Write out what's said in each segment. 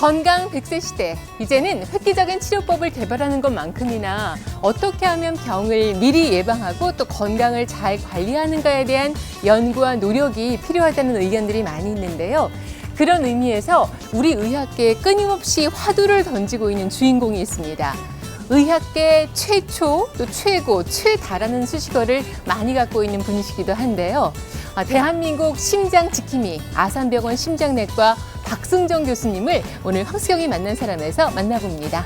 건강 100세 시대, 이제는 획기적인 치료법을 개발하는 것만큼이나 어떻게 하면 병을 미리 예방하고 또 건강을 잘 관리하는가에 대한 연구와 노력이 필요하다는 의견들이 많이 있는데요. 그런 의미에서 우리 의학계에 끊임없이 화두를 던지고 있는 주인공이 있습니다. 의학계 최초, 또 최고, 최다라는 수식어를 많이 갖고 있는 분이시기도 한데요. 대한민국 심장지킴이 아산병원 심장내과 박승정 교수님을 오늘 황수경이 만난 사람에서 만나봅니다.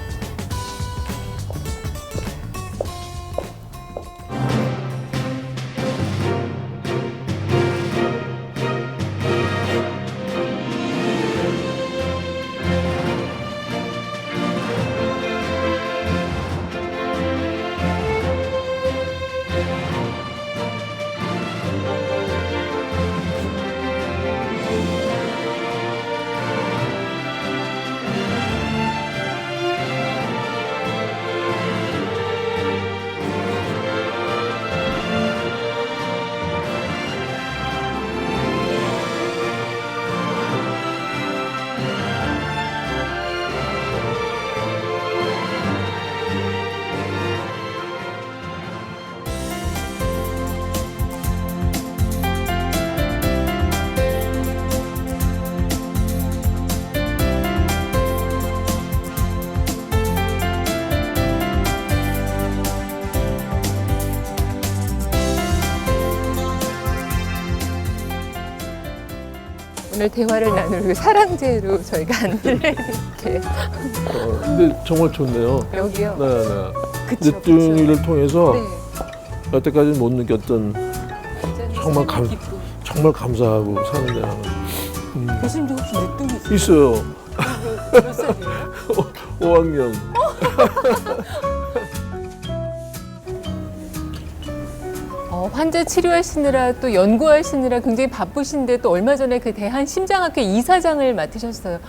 오늘 대화를 나누고 사랑제로 저희가 안내를 이렇게. 근데 정말 좋네요. 여기요? 네. 그쵸, 늦둥이를 통해서 네. 여태까지 못 느꼈던 정말 정말 감사하고 사는데 나는. 교수님도 혹시 늦둥이 있어요. 몇 살이에요? 5학년. 환자 치료하시느라 또 연구하시느라 굉장히 바쁘신데 또 얼마 전에 그 대한심장학회 이사장을 맡으셨어요.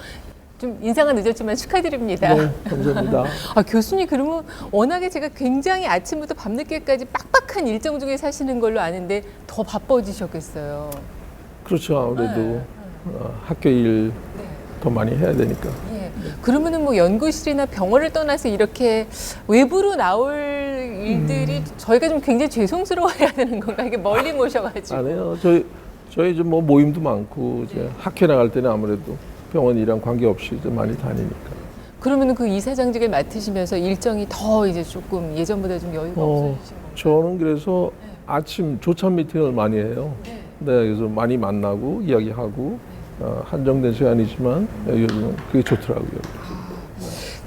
좀 인사가 늦었지만 축하드립니다. 네, 감사합니다. 교수님 그러면 워낙에 제가 굉장히 아침부터 밤늦게까지 빡빡한 일정 중에 사시는 걸로 아는데 더 바빠지셨겠어요. 그렇죠. 아무래도 학교 일 더 많이 해야 되니까. 예. 그러면은 뭐 연구실이나 병원을 떠나서 이렇게 외부로 나올 일들이 저희가 좀 굉장히 죄송스러워해야 되는 건가? 이게 멀리 모셔가지고. 아니에요. 저희 좀 뭐 모임도 많고 이제 학회 나갈 때는 아무래도 병원이랑 관계없이 좀 많이 다니니까. 그러면은 그 이사장직을 맡으시면서 일정이 더 이제 조금 예전보다 좀 여유가 없어지신 건가요? 저는 그래서 아침 조찬 미팅을 많이 해요. 네, 그래서 많이 만나고 이야기하고 한정된 시간이지만 요즘은 그게 좋더라고요.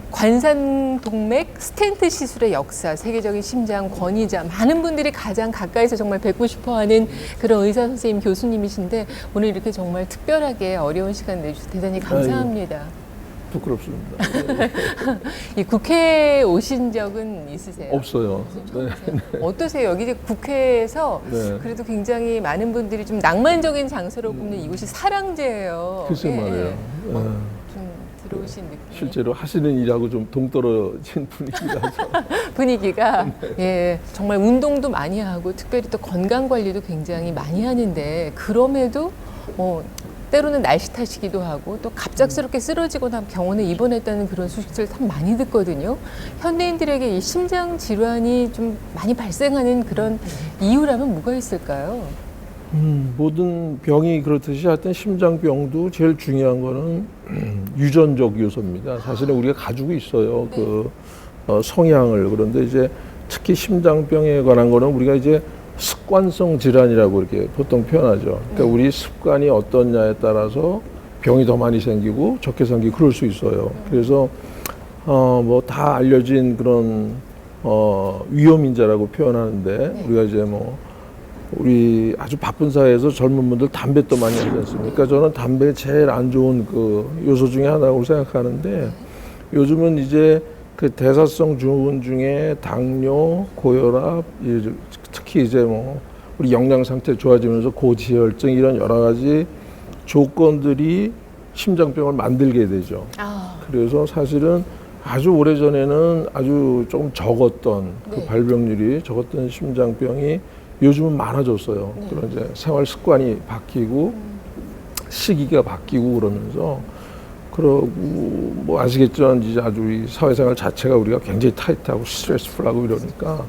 관상동맥 스텐트 시술의 역사, 세계적인 심장 권위자, 많은 분들이 가장 가까이서 정말 뵙고 싶어하는 그런 의사 선생님 교수님이신데 오늘 이렇게 정말 특별하게 어려운 시간 내주셔서 대단히 감사합니다. 부끄럽습니다. 이 국회에 오신 적은 있으세요? 없어요. 네. 어떠세요? 여기 이제 국회에서 네. 그래도 굉장히 많은 분들이 좀 낭만적인 장소로 꼽는 이곳이 사랑제예요. 글쎄 말이에요. 좀 들어오신 느낌. 실제로 하시는 일하고 좀 동떨어진 분위기라서. 분위기가 예 정말 운동도 많이 하고 특별히 또 건강 관리도 굉장히 많이 하는데 그럼에도 때로는 날씨 탓이기도 하고 또 갑작스럽게 쓰러지거나 병원에 입원했다는 그런 소식들 참 많이 듣거든요. 현대인들에게 이 심장 질환이 좀 많이 발생하는 그런 이유라면 뭐가 있을까요? 모든 병이 그렇듯이 하여튼 심장병도 제일 중요한 거는 유전적 요소입니다. 사실은 우리가 가지고 있어요. 그 성향을. 그런데 이제 특히 심장병에 관한 거는 우리가 이제 습관성 질환이라고 이렇게 보통 표현하죠. 그러니까 우리 습관이 어떠냐에 따라서 병이 더 많이 생기고 적게 생기고 그럴 수 있어요. 그래서 뭐 다 알려진 그런 위험인자라고 표현하는데 우리가 이제 뭐 우리 아주 바쁜 사회에서 젊은 분들 담배 또 많이 하지 않습니까? 저는 담배 제일 안 좋은 그 요소 중에 하나라고 생각하는데 요즘은 이제 그 대사성 증후군 중에 당뇨, 고혈압, 특히 이제 뭐 우리 영양 상태 좋아지면서 고지혈증 이런 여러 가지 조건들이 심장병을 만들게 되죠. 그래서 사실은 아주 오래전에는 아주 조금 적었던 그 발병률이 적었던 심장병이 요즘은 많아졌어요. 그런 이제 생활 습관이 바뀌고 시기가 바뀌고 그러면서 그러고 뭐 아시겠지만 이제 아주 이 사회생활 자체가 우리가 굉장히 타이트하고 스트레스풀하고 이러니까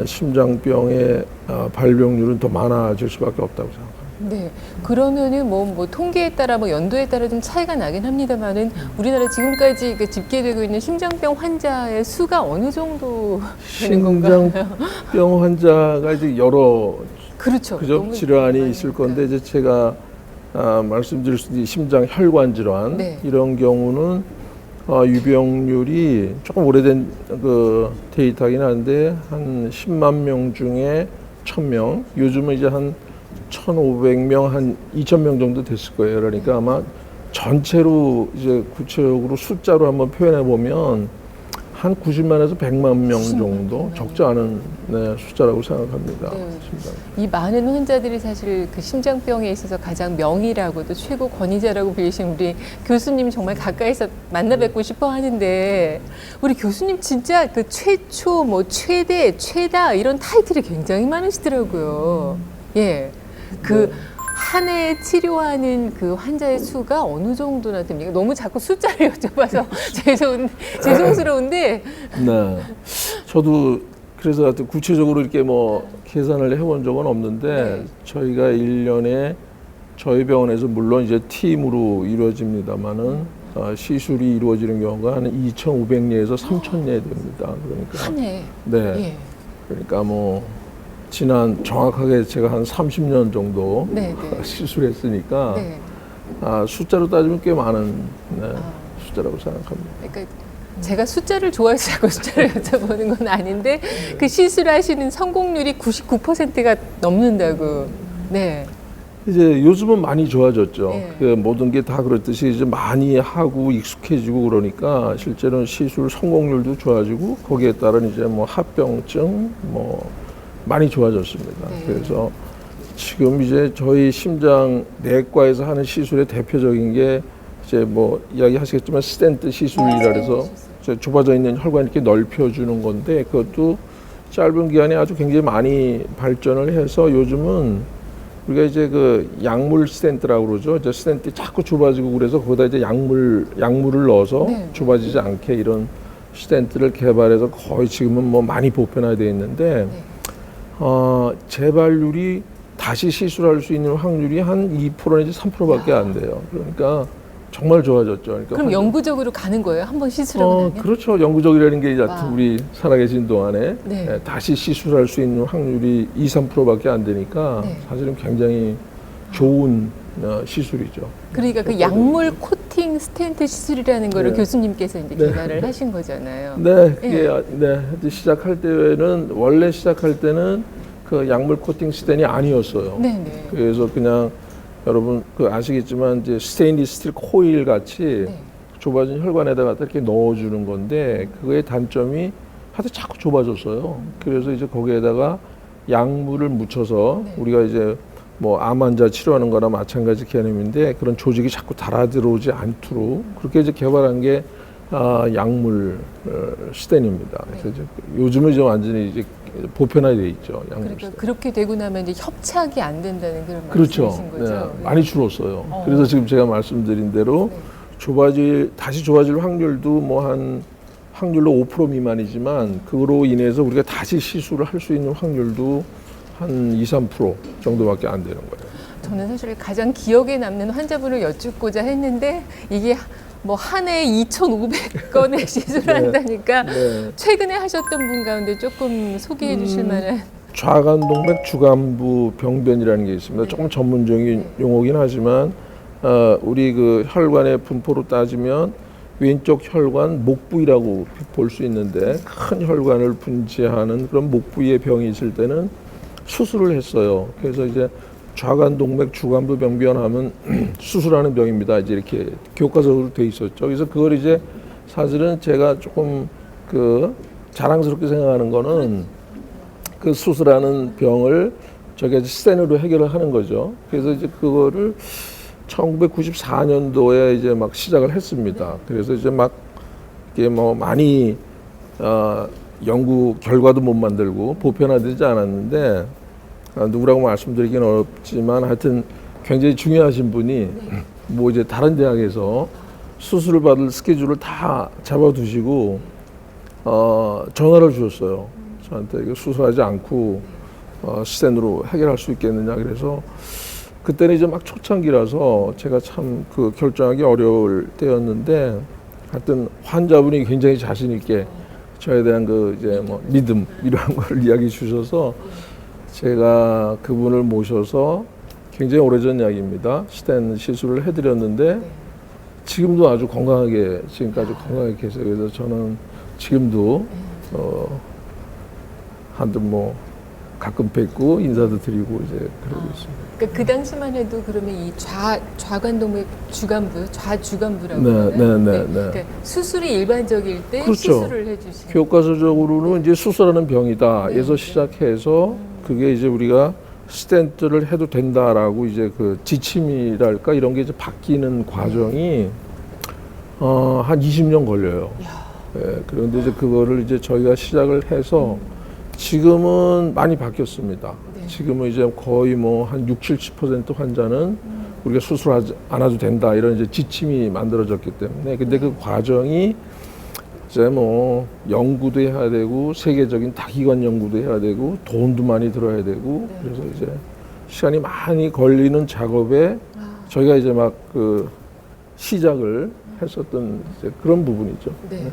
심장병의 발병률은 더 많아질 수밖에 없다고 생각합니다. 네. 그러면은 뭐 통계에 따라 뭐 연도에 따라 좀 차이가 나긴 합니다만은 우리나라 지금까지 그 집계되고 있는 심장병 환자의 수가 어느 정도 되는 건가요? 심장병 환자가 이제 여러 그렇죠. 그죠? 질환이 있을 건데 이제 제가 말씀드릴 수 있는 심장 혈관 질환 네. 이런 경우는 유병률이 조금 오래된 그 데이터긴 한데 한 10만 명 중에 1,000명, 요즘은 이제 한 1,500명, 한 2,000명 정도 됐을 거예요. 그러니까 아마 전체로 이제 구체적으로 숫자로 한번 표현해 보면 한 90만에서 100만 명 정도 적지 않은 숫자라고 생각합니다. 네. 심장. 이 많은 환자들이 사실 그 심장병에 있어서 가장 명의라고도 최고 권위자라고 불리신 우리 교수님 정말 가까이서 만나 뵙고 싶어 하는데 우리 교수님 진짜 그 최초, 뭐 최대, 최다 이런 타이틀이 굉장히 많으시더라고요. 예. 그 한 해에 치료하는 그 환자의 수가 어느 정도나 됩니까? 너무 자꾸 숫자를 여쭤봐서 죄송스러운데. 네. 저도 그래서 하여튼 구체적으로 이렇게 뭐 계산을 해본 적은 없는데 네. 저희가 1년에 저희 병원에서 물론 이제 팀으로 이루어집니다만은 시술이 이루어지는 경우가 한 2,500예에서 3,000예 됩니다. 그러니까 한 해. 네. 예. 그러니까 뭐 지난 정확하게 제가 한 30년 정도 네, 네. 시술했으니까 네. 숫자로 따지면 꽤 많은 숫자라고 생각합니다. 그러니까 제가 숫자를 좋아해서 자꾸 숫자를 여쭤보는 건 아닌데 그 시술하시는 성공률이 99%가 넘는다고. 네. 이제 요즘은 많이 좋아졌죠. 네. 그 모든 게 다 그렇듯이 이제 많이 하고 익숙해지고 그러니까 실제로는 시술 성공률도 좋아지고 거기에 따른 이제 뭐 합병증 뭐 많이 좋아졌습니다. 네. 그래서 지금 이제 저희 심장 내과에서 하는 시술의 대표적인 게 이제 뭐 이야기하시겠지만 스텐트 시술이라 해서 좁아져 있는 혈관 이렇게 넓혀주는 건데 그것도 짧은 기간에 아주 굉장히 많이 발전을 해서 요즘은 우리가 이제 그 약물 스텐트라고 그러죠. 이제 스텐트 자꾸 좁아지고 그래서 거기다 이제 약물을 넣어서 네. 좁아지지 않게 이런 스텐트를 개발해서 거의 지금은 뭐 많이 보편화되어 있는데 네. 재발률이 다시 시술할 수 있는 확률이 한 2% 내지 3%밖에 안 돼요. 그러니까 정말 좋아졌죠. 그러니까 그럼 영구적으로 가는 거예요? 한번 시술하고 나면? 그렇죠. 영구적이라는 게 와. 여튼 우리 살아계신 동안에 네. 다시 시술할 수 있는 확률이 2, 3%밖에 안 되니까 네. 사실은 굉장히 좋은 시술이죠. 그러니까 그 약물 코팅 스텐트 시술이라는 거를 네. 교수님께서 이제 네. 개발을 하신 거잖아요. 네, 그게 원래 시작할 때는 그 약물 코팅 스텐이 아니었어요. 네네. 그래서 그냥 여러분 그 아시겠지만 이제 스테인리스 스틸 코일 같이 네. 좁아진 혈관에다가 이렇게 넣어주는 건데 그거의 단점이 하여튼 자꾸 좁아졌어요. 그래서 이제 거기에다가 약물을 묻혀서 네. 우리가 이제 뭐 암 환자 치료하는 거나 마찬가지 개념인데 그런 조직이 자꾸 달아 들어오지 않도록 그렇게 이제 개발한 게 약물 스텐입니다. 그래서 이제 요즘은 이제 완전히 이제 보편화되어 있죠. 약물 그러니까 스텐. 그렇게 되고 나면 이제 협착이 안 된다는 그런 그렇죠. 말씀이신 거죠? 네, 많이 줄었어요. 어. 그래서 지금 제가 말씀드린 대로 네. 다시 좋아질 확률도 뭐 한 확률로 5% 미만이지만 그로 인해서 우리가 다시 시술을 할 수 있는 확률도 한 2, 3% 정도밖에 안 되는 거예요. 저는 사실 가장 기억에 남는 환자분을 여쭙고자 했는데 이게 뭐 한 해에 2,500건의 시술을 한다니까 네. 최근에 하셨던 분 가운데 조금 소개해 주실 만한. 좌관동맥 주간부 병변이라는 게 있습니다. 네. 조금 전문적인 용어긴 하지만 우리 그 혈관의 분포로 따지면 왼쪽 혈관 목부위라고 볼 수 있는데 큰 혈관을 분지하는 그런 목부위의 병이 있을 때는 수술을 했어요. 그래서 이제 좌관동맥 주간부 병변하면 수술하는 병입니다. 이제 이렇게 교과서로 돼 있었죠. 그래서 그걸 이제 사실은 제가 조금 그 자랑스럽게 생각하는 거는 그 수술하는 병을 저게 스텐으로 해결을 하는 거죠. 그래서 이제 그거를 1994년도에 이제 막 시작을 했습니다. 그래서 이제 막 이게 뭐 많이 연구 결과도 못 만들고 보편화되지 않았는데 누구라고 말씀드리기는 어렵지만 하여튼 굉장히 중요하신 분이 뭐 이제 다른 대학에서 수술을 받을 스케줄을 다 잡아두시고 전화를 주셨어요. 저한테 이거 수술하지 않고 스텐으로 해결할 수 있겠느냐. 그래서 그때는 이제 막 초창기라서 제가 참 그 결정하기 어려울 때였는데, 하여튼 환자분이 굉장히 자신 있게 저에 대한 그 이제 뭐 믿음 이런 걸 이야기해 주셔서 제가 그분을 모셔서 굉장히 오래전 이야기입니다. 스텐 시술을 해드렸는데 지금도 아주 건강하게 지금까지 건강하게 계세요. 그래서 저는 지금도 한번 뭐 가끔 뵙고 인사도 드리고 이제 그러고 있습니다. 그러니까 그 당시만 해도 그러면 이 좌관동맥 주간부, 좌주간부라고 네, 하나요? 네, 네, 네. 그러니까 수술이 일반적일 때 그렇죠. 시술을 해주시는. 교과서적으로는 이제 수술하는 병이다에서 시작해서 그게 이제 우리가 스텐트를 해도 된다라고 이제 그 지침이랄까 이런 게 이제 바뀌는 과정이 한 20년 걸려요. 예, 그런데 이제 그거를 이제 저희가 시작을 해서 지금은 많이 바뀌었습니다. 네. 지금은 이제 거의 뭐 한 60-70% 환자는 우리가 수술하지 않아도 된다 이런 이제 지침이 만들어졌기 때문에, 근데 그 과정이 이제 뭐 연구도 해야 되고 세계적인 다기관 연구도 해야 되고 돈도 많이 들어야 되고 그래서 이제 시간이 많이 걸리는 작업에 저희가 이제 막 그 시작을 했었던 이제 그런 부분이죠. 네.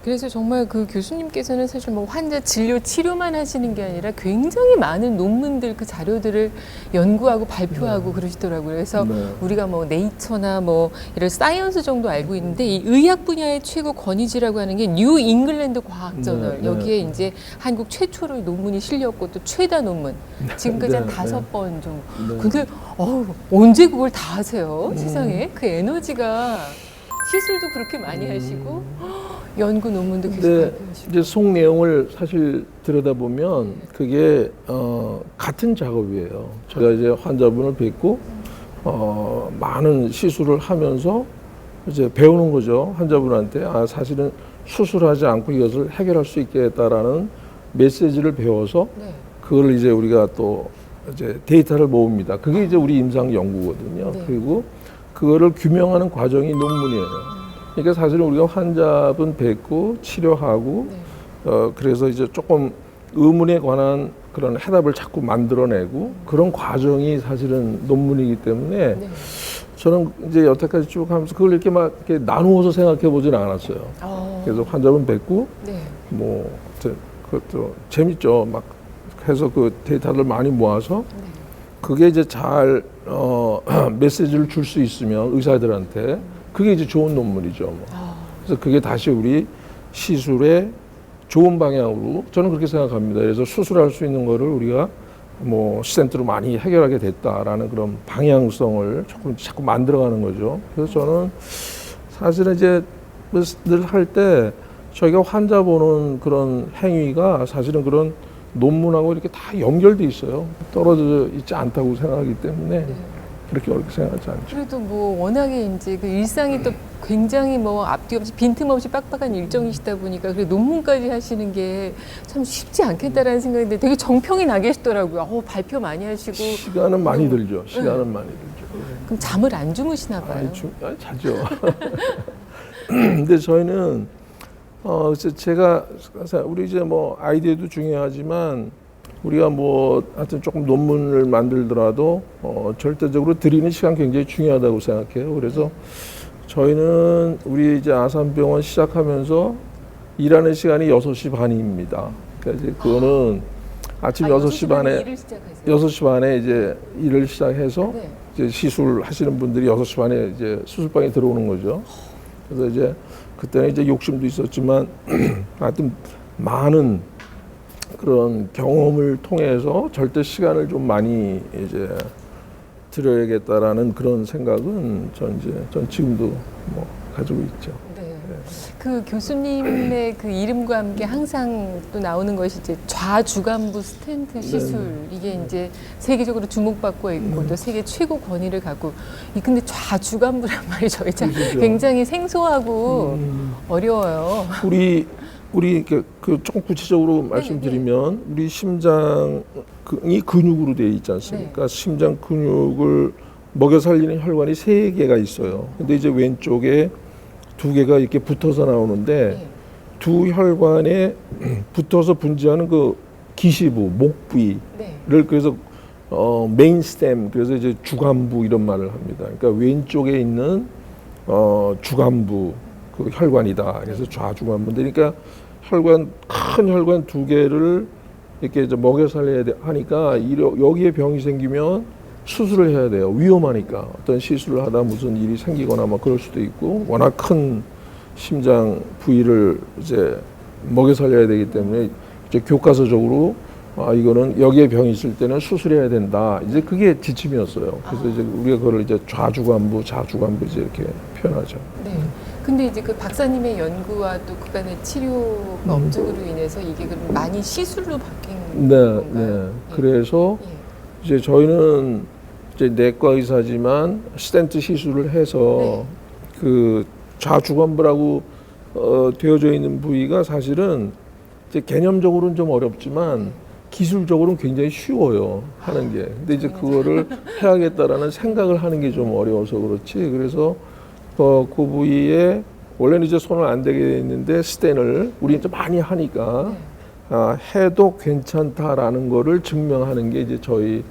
그래서 정말 그 교수님께서는 사실 뭐 환자 진료 치료만 하시는 게 아니라 굉장히 많은 논문들 그 자료들을 연구하고 발표하고 그러시더라고요. 그래서 우리가 뭐 네이처나 뭐 이런 사이언스 정도 알고 있는데 이 의학 분야의 최고 권위지라고 하는 게 뉴 잉글랜드 과학저널 여기에 이제 한국 최초로 논문이 실렸고 또 최다 논문 지금까지 한 5번 정도. 근데 언제 그걸 다 하세요? 세상에 그 에너지가. 시술도 그렇게 많이 하시고 연구 논문도 계속 발표하시고. 이제 속 내용을 사실 들여다보면 그게 같은 작업이에요. 제가 이제 환자분을 뵙고 많은 시술을 하면서 이제 배우는 거죠. 환자분한테 사실은 수술하지 않고 이것을 해결할 수 있겠다라는 메시지를 배워서 그걸 이제 우리가 또 이제 데이터를 모읍니다. 그게 이제 우리 임상 연구거든요. 그리고 그거를 규명하는 과정이 논문이에요. 그러니까 사실은 우리가 환자분 뵙고 치료하고 그래서 이제 조금 의문에 관한 그런 해답을 자꾸 만들어내고 그런 과정이 사실은 논문이기 때문에 저는 이제 여태까지 쭉 하면서 그걸 이렇게 막 이렇게 나누어서 생각해 보지는 않았어요. 그래서 환자분 뵙고 뭐 그것도 재밌죠. 막 해서 그 데이터를 많이 모아서 그게 이제 잘 메시지를 줄 수 있으면 의사들한테 그게 이제 좋은 논문이죠. 뭐. 그래서 그게 다시 우리 시술의 좋은 방향으로 저는 그렇게 생각합니다. 그래서 수술할 수 있는 거를 우리가 뭐 스텐트로 많이 해결하게 됐다라는 그런 방향성을 자꾸 만들어가는 거죠. 그래서 저는 사실은 이제 늘 할 때 저희가 환자 보는 그런 행위가 사실은 그런 논문하고 이렇게 다 연결돼 있어요. 떨어져 있지 않다고 생각하기 때문에 그렇게 어렵게 생각하지 않죠. 그래도 뭐 워낙에 이제 그 일상이 또 굉장히 뭐 앞뒤 없이 빈틈없이 빡빡한 일정이시다 보니까 그 논문까지 하시는 게 참 쉽지 않겠다라는 생각인데 되게 정평이 나 계시더라고요. 발표 많이 하시고 시간은 많이 들죠. 시간은 많이 들죠. 그럼 잠을 안 주무시나 봐요. 자죠. 근데 저희는 제가 우리 이제 뭐 아이디어도 중요하지만 우리가 뭐 하여튼 조금 논문을 만들더라도 절대적으로 드리는 시간 굉장히 중요하다고 생각해요. 그래서 저희는 우리 이제 아산병원 시작하면서 일하는 시간이 6시 반입니다. 그러니까 이제 그거는 아침 6시 반에 6시 반에 이제 일을 시작해서 이제 시술 하시는 분들이 6시 반에 이제 수술방에 들어오는 거죠. 그래서 이제 그때는 이제 욕심도 있었지만 하여튼 많은 그런 경험을 통해서 절대 시간을 좀 많이 이제 드려야겠다라는 그런 생각은 전 지금도 뭐 가지고 있죠. 그 교수님의 그 이름과 함께 항상 또 나오는 것이 이제 좌주간부 스텐트 시술 이게 이제 세계적으로 주목받고 있고 또 세계 최고 권위를 갖고 근데 좌주간부란 말이 저희 참 굉장히 생소하고 어려워요. 우리 그 조금 구체적으로 말씀드리면 우리 심장이 근육으로 되어 있지 않습니까? 심장 근육을 먹여 살리는 혈관이 3개가 있어요. 근데 이제 왼쪽에 두 개가 이렇게 붙어서 나오는데 네. 두 혈관에 붙어서 분지하는 그 기시부, 목 부위를 네. 그래서 메인 스템, 그래서 이제 주간부 이런 말을 합니다. 그러니까 왼쪽에 있는 주간부 그 혈관이다. 그래서 좌주간부인데, 그러니까 큰 혈관 두 개를 이렇게 이제 먹여 살려야 하니까 여기에 병이 생기면 수술을 해야 돼요. 위험하니까 어떤 시술을 하다 무슨 일이 생기거나 막 그럴 수도 있고, 워낙 큰 심장 부위를 이제 먹여 살려야 되기 때문에 이제 교과서적으로 이거는 여기에 병이 있을 때는 수술해야 된다. 이제 그게 지침이었어요. 그래서 이제 우리가 그걸 이제 좌주간부, 좌주간부 이제 이렇게 표현하죠. 네. 근데 이제 그 박사님의 연구와 또 그간의 치료가 업적으로 인해서 이게 그럼 많이 시술로 바뀐 네, 건가요? 네. 예. 그래서 예. 이제 저희는 이제 내과 의사지만 스텐트 시술을 해서 네. 그 좌주간부라고 되어져 있는 부위가 사실은 이제 개념적으로는 좀 어렵지만 기술적으로는 굉장히 쉬워요, 하는 게. 근데 이제 그거를 해야겠다라는 생각을 하는 게 좀 어려워서 그렇지. 그래서 그 부위에 원래는 이제 손을 안 대게 했는데 스텐을 우리 이제 많이 하니까 해도 괜찮다라는 거를 증명하는 게 이제 저희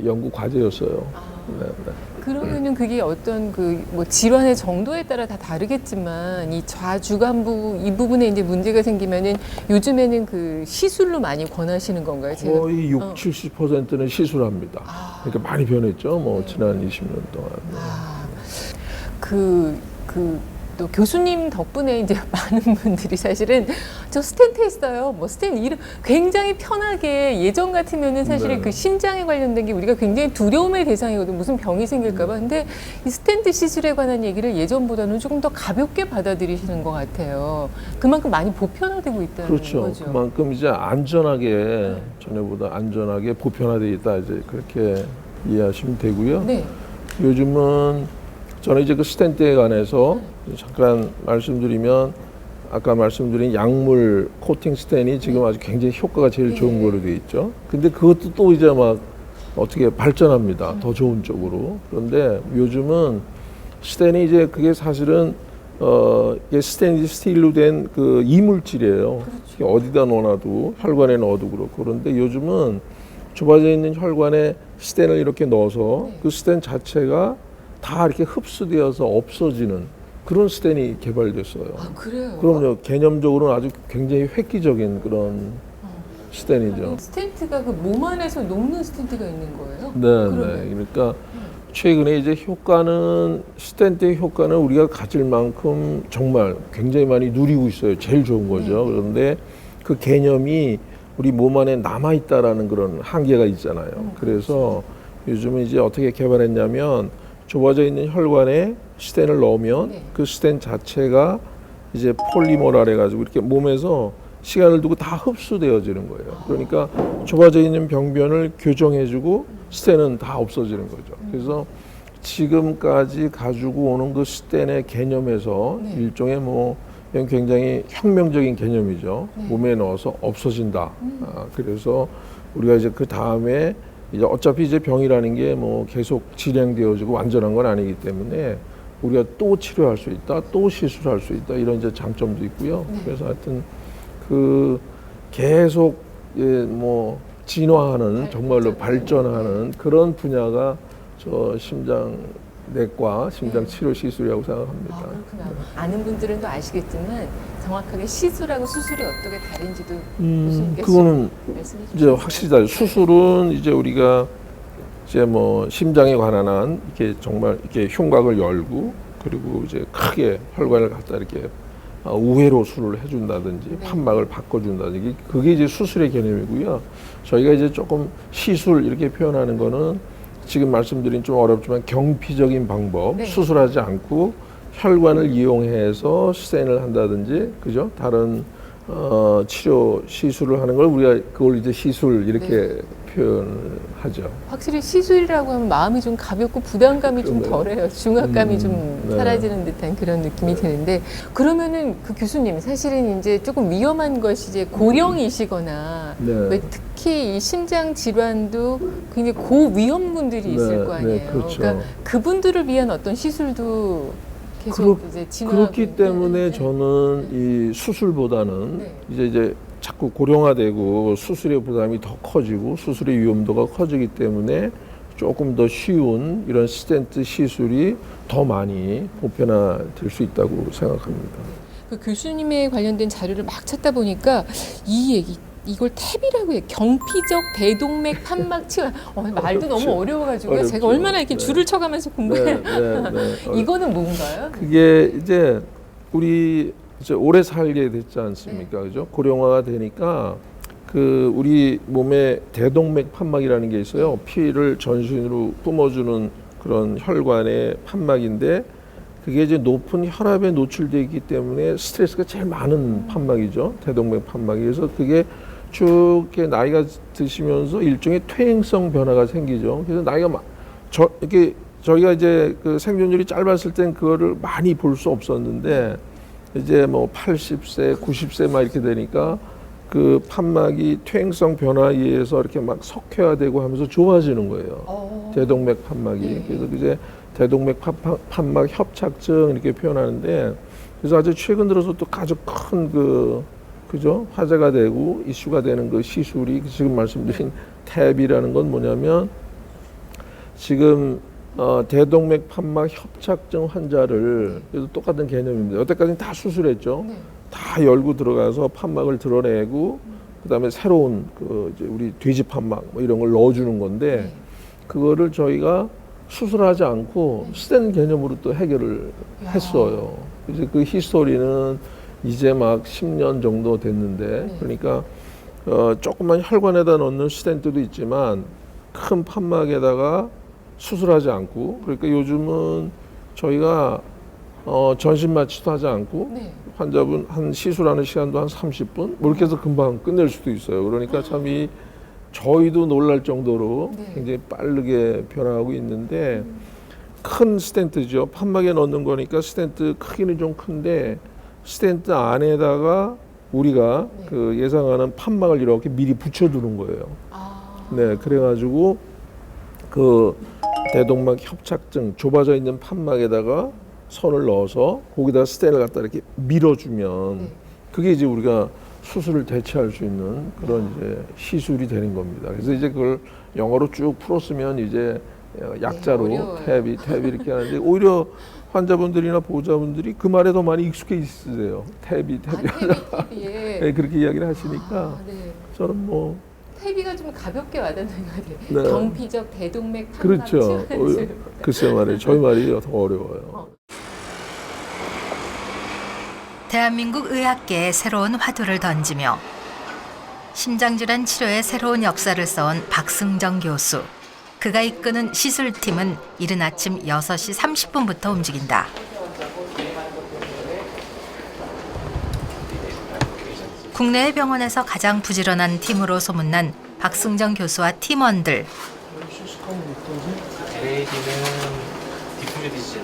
연구 과제였어요. 네, 네. 그러면은 그게 어떤 그 뭐 질환의 정도에 따라 다 다르겠지만 이 좌주간부 이 부분에 이제 문제가 생기면은 요즘에는 그 시술로 많이 권하시는 건가요? 제가 거의 60~70%는 시술합니다. 그러니까 많이 변했죠. 뭐 지난 20년 동안. 또 교수님 덕분에 이제 많은 분들이 사실은 저 스텐트 했어요. 뭐 스텐트 이름 굉장히 편하게 예전 같으면은 사실은 네. 그 심장에 관련된 게 우리가 굉장히 두려움의 대상이거든. 무슨 병이 생길까봐. 근데 이 스텐트 시술에 관한 얘기를 예전보다는 조금 더 가볍게 받아들이시는 것 같아요. 그만큼 많이 보편화되고 있다는 그렇죠. 거죠. 그만큼 이제 안전하게 전에보다 안전하게 보편화되어 있다 이제 그렇게 이해하시면 되고요. 네. 요즘은 저는 이제 그 스텐트에 관해서 잠깐 말씀드리면 아까 말씀드린 약물 코팅 스텐이 지금 아주 굉장히 효과가 제일 좋은 거로 되어 있죠. 근데 그것도 또 이제 막 어떻게 발전합니다. 더 좋은 쪽으로. 그런데 요즘은 스텐이 이제 그게 사실은 이게 스테인리스 스틸로 된 그 이물질이에요. 이게 어디다 넣어놔도 혈관에 넣어도 그렇고. 그런데 요즘은 좁아져 있는 혈관에 스텐을 이렇게 넣어서 그 스텐 자체가 다 이렇게 흡수되어서 없어지는 그런 스텐이 개발됐어요. 아, 그래요? 그럼요. 개념적으로는 아주 굉장히 획기적인 그런 스텐이죠. 스텐트가 그 몸 안에서 녹는 스텐트가 있는 거예요? 네, 그러면? 네. 그러니까 최근에 이제 효과는 스텐트의 효과는 우리가 가질 만큼 정말 굉장히 많이 누리고 있어요. 제일 좋은 거죠. 그런데 그 개념이 우리 몸 안에 남아 있다라는 그런 한계가 있잖아요. 그래서 요즘은 이제 어떻게 개발했냐면 좁아져 있는 혈관에 스텐을 넣으면 그 스텐 자체가 이제 폴리머라 해가지고 이렇게 몸에서 시간을 두고 다 흡수되어지는 거예요. 그러니까 좁아져 있는 병변을 교정해주고 스텐은 다 없어지는 거죠. 그래서 지금까지 가지고 오는 그 스텐의 개념에서 일종의 뭐 굉장히 혁명적인 개념이죠. 몸에 넣어서 없어진다. 그래서 우리가 이제 그 다음에 이제 어차피 이제 병이라는 게 뭐 계속 진행되어지고 완전한 건 아니기 때문에 우리가 또 치료할 수 있다, 또 시술할 수 있다 이런 이제 장점도 있고요. 그래서 하여튼 그 계속 뭐 진화하는 정말로 발전하는 그런 분야가 저 심장 내과, 심장 치료 시술이라고 생각합니다. 그렇구나. 아는 분들은 또 아시겠지만 정확하게 시술하고 수술이 어떻게 다른지도 교수님께서 그거는 말씀해 이제 주시죠. 확실히 다르죠. 수술은 이제 우리가 이제 뭐 심장에 관한 한 이렇게 정말 이렇게 흉곽을 열고 그리고 이제 크게 혈관을 갖다 이렇게 우회로 수술을 해준다든지 판막을 바꿔준다든지 그게 이제 수술의 개념이고요. 저희가 이제 조금 시술 이렇게 표현하는 거는 지금 말씀드린 좀 어렵지만 경피적인 방법, 수술하지 않고 혈관을 이용해서 스텐을 한다든지, 그죠? 다른 치료 시술을 하는 걸 우리가 그걸 이제 시술 이렇게 표현하죠. 확실히 시술이라고 하면 마음이 좀 가볍고 부담감이 좀 덜해요. 중압감이 좀 사라지는 듯한 그런 느낌이 드는데, 그러면은 그 교수님 사실은 이제 조금 위험한 것이 이제 고령이시거나 왜 특히 이 심장 질환도 굉장히 고위험군들이 있을 거 아니에요. 그렇죠. 그러니까 그분들을 위한 어떤 시술도 계속 이제 진화하고 그렇기 있는. 때문에 네. 저는 이 수술보다는 네. 이제 자꾸 고령화되고 수술의 부담이 더 커지고 수술의 위험도가 커지기 때문에 조금 더 쉬운 이런 스텐트 시술이 더 많이 보편화될 수 있다고 생각합니다. 그 교수님의 관련된 자료를 막 찾다 보니까 이걸 탭이라고 해요. 경피적 대동맥 판막 치료. 말도 너무 어려워가지고요. 제가 어렵죠. 얼마나 이렇게 네. 줄을 쳐가면서 공부해요. 네. 이거는 뭔가요? 그게 이제 우리 이제 오래 살게 됐지 않습니까? 그죠? 고령화가 되니까 그 우리 몸에 대동맥 판막이라는 게 있어요. 피를 전신으로 뿜어주는 그런 혈관의 판막인데 그게 이제 높은 혈압에 노출되어 있기 때문에 스트레스가 제일 많은 판막이죠. 대동맥 판막이. 그래서 그게 쭉 이렇게 나이가 드시면서 일종의 퇴행성 변화가 생기죠. 그래서 나이가 이렇게 저희가 이제 그 생존율이 짧았을 땐 그거를 많이 볼 수 없었는데 이제 뭐 80세, 90세 막 이렇게 되니까 그 판막이 퇴행성 변화에 의해서 이렇게 막 석회화되고 하면서 좁아지는 거예요. 대동맥 판막이. 네. 그래서 이제 대동맥 판막 협착증 이렇게 표현하는데 그래서 아주 최근 들어서 또 아주 큰 그죠? 화제가 되고 이슈가 되는 그 시술이 지금 말씀드린 탭이라는 건 뭐냐면 지금 대동맥 판막 협착증 환자를 그래도 똑같은 개념입니다. 여태까지는 다 수술했죠. 네. 다 열고 들어가서 판막을 드러내고 그다음에 새로운 이제 우리 돼지 판막 뭐 이런 걸 넣어주는 건데 그거를 저희가 수술하지 않고 스텐 개념으로 또 해결을 했어요. 이제 그 히스토리는 이제 막 10년 정도 됐는데 그러니까 조그만 혈관에다 넣는 스텐트도 있지만 큰 판막에다가 수술하지 않고 그러니까 요즘은 저희가 전신 마취도 하지 않고 환자분 한 시술하는 시간도 한 30분 뭐 이렇게 해서 금방 끝낼 수도 있어요. 그러니까 참 저희도 놀랄 정도로 굉장히 빠르게 변화하고 있는데 큰 스텐트죠. 판막에 넣는 거니까 스텐트 크기는 좀 큰데 스텐트 안에다가 우리가 그 예상하는 판막을 이렇게 미리 붙여두는 거예요. 네, 그래가지고 그 대동맥 협착증 좁아져 있는 판막에다가 선을 넣어서 거기다 스텐을 갖다 이렇게 밀어주면 그게 이제 우리가 수술을 대체할 수 있는 그런 이제 시술이 되는 겁니다. 그래서 이제 그걸 영어로 쭉 풀었으면 이제 약자로 탭이 이렇게 하는데 오히려 환자분들이나 보호자분들이 그 말에 더 많이 익숙해 있으세요. 탭이. 네, 그렇게 이야기를 하시니까 저는 뭐 탭이가 좀 가볍게 와닿는 것 같아요. 네. 경피적 대동맥 판막 그렇죠. 글쎄 말이에요. 저희 말이 더 어려워요. 대한민국 의학계에 새로운 화두를 던지며 심장질환 치료에 새로운 역사를 써온 박승정 교수. 그가 이끄는 시술팀은 이른 아침 6시 30분부터 움직인다. 국내의 병원에서 가장 부지런한 팀으로 소문난 박승정 교수와 팀원들. 레이디는 디플리디지.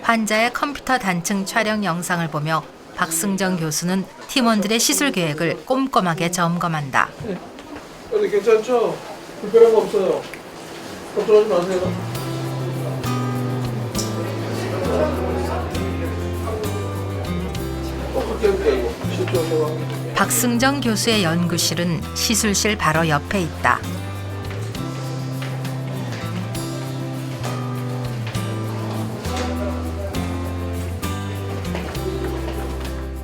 환자의 컴퓨터 단층 촬영 영상을 보며 박승정 교수는 팀원들의 시술 계획을 꼼꼼하게 점검한다. 네, 괜찮죠? 불편한 거 없어요. 걱정하지 마세요. 박승정 교수의 연구실은 시술실 바로 옆에 있다.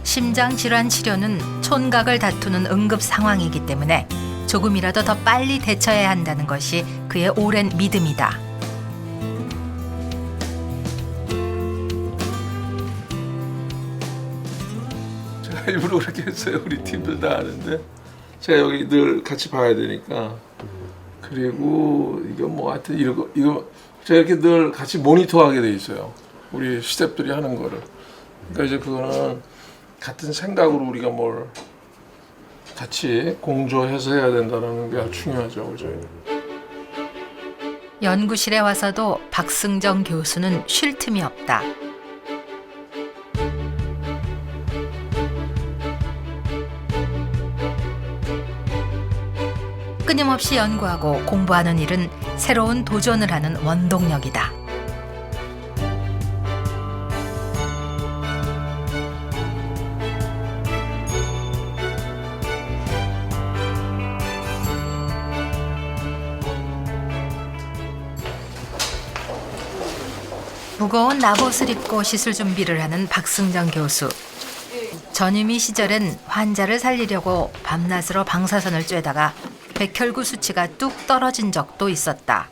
심장질환 치료는 촌각을 다투는 응급 상황이기 때문에 조금이라도 더 빨리 대처해야 한다는 것이 그의 오랜 믿음이다. 제가 일부러 그렇게 했어요. 우리 팀들 다 아는데 제가 여기 늘 같이 봐야 되니까 그리고 이거 뭐 하여튼 이거 제가 이렇게 늘 같이 모니터하게 돼 있어요. 우리 스태프들이 하는 거를. 그러니까 이제 그거는 같은 생각으로 우리가 뭘 같이 공조해서 해야 된다는 게 아주 중요하죠, 그죠? 연구실에 와서도 박승정 교수는 쉴 틈이 없다. 끊임없이 연구하고 공부하는 일은 새로운 도전을 하는 원동력이다. 무거운 갑옷을 입고 시술 준비를 하는 박승정 교수. 전유미 시절엔 환자를 살리려고 밤낮으로 방사선을 쬐다가 백혈구 수치가 뚝 떨어진 적도 있었다.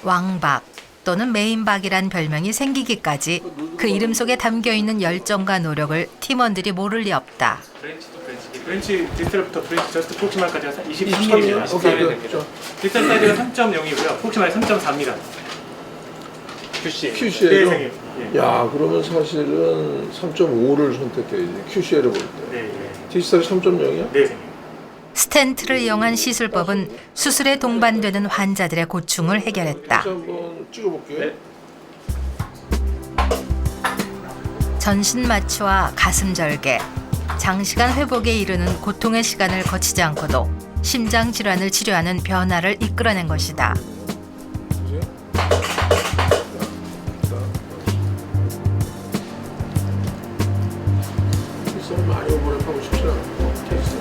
왕박 또는 메인박이란 별명이 생기기까지 그 이름 속에 담겨있는 열정과 노력을 팀원들이 모를 리 없다. 프렌치도 프렌치 디스텔부터 프렌치 저스트 폭시말까지가 23mm 23mm, 24mm 됩니다. 디스텔 사이즈가 3.0이고요. 폭시말 3.4입니다. QCA로? 네, 예. 야, 그러면 사실은 3.5를 선택해야지. QCA를 볼 때. 네, 예. 디지털 3.0이야? 네, 선생님. 스텐트를 이용한 시술법은 수술에 동반되는 환자들의 고충을 해결했다. 한번 찍어볼게요. 네. 전신 마취와 가슴 절개, 장시간 회복에 이르는 고통의 시간을 거치지 않고도 심장 질환을 치료하는 변화를 이끌어낸 것이다. 보세요. 있으면 많이 오버랩하고 싶지 않고 테스트.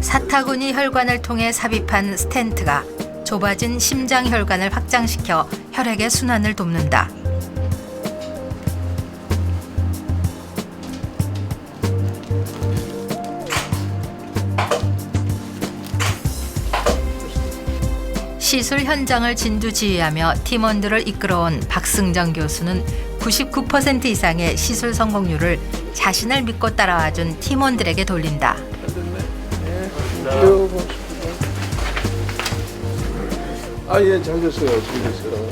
사타구니 혈관을 통해 삽입한 스텐트가 좁아진 심장 혈관을 확장시켜 혈액의 순환을 돕는다. 시술 현장을 진두지휘하며 팀원들을 이끌어온 박승정 교수는 99% 이상의 시술 성공률을 자신을 믿고 따라와준 팀원들에게 돌린다. 아, 예, 잘 됐어요. 잘 됐어요.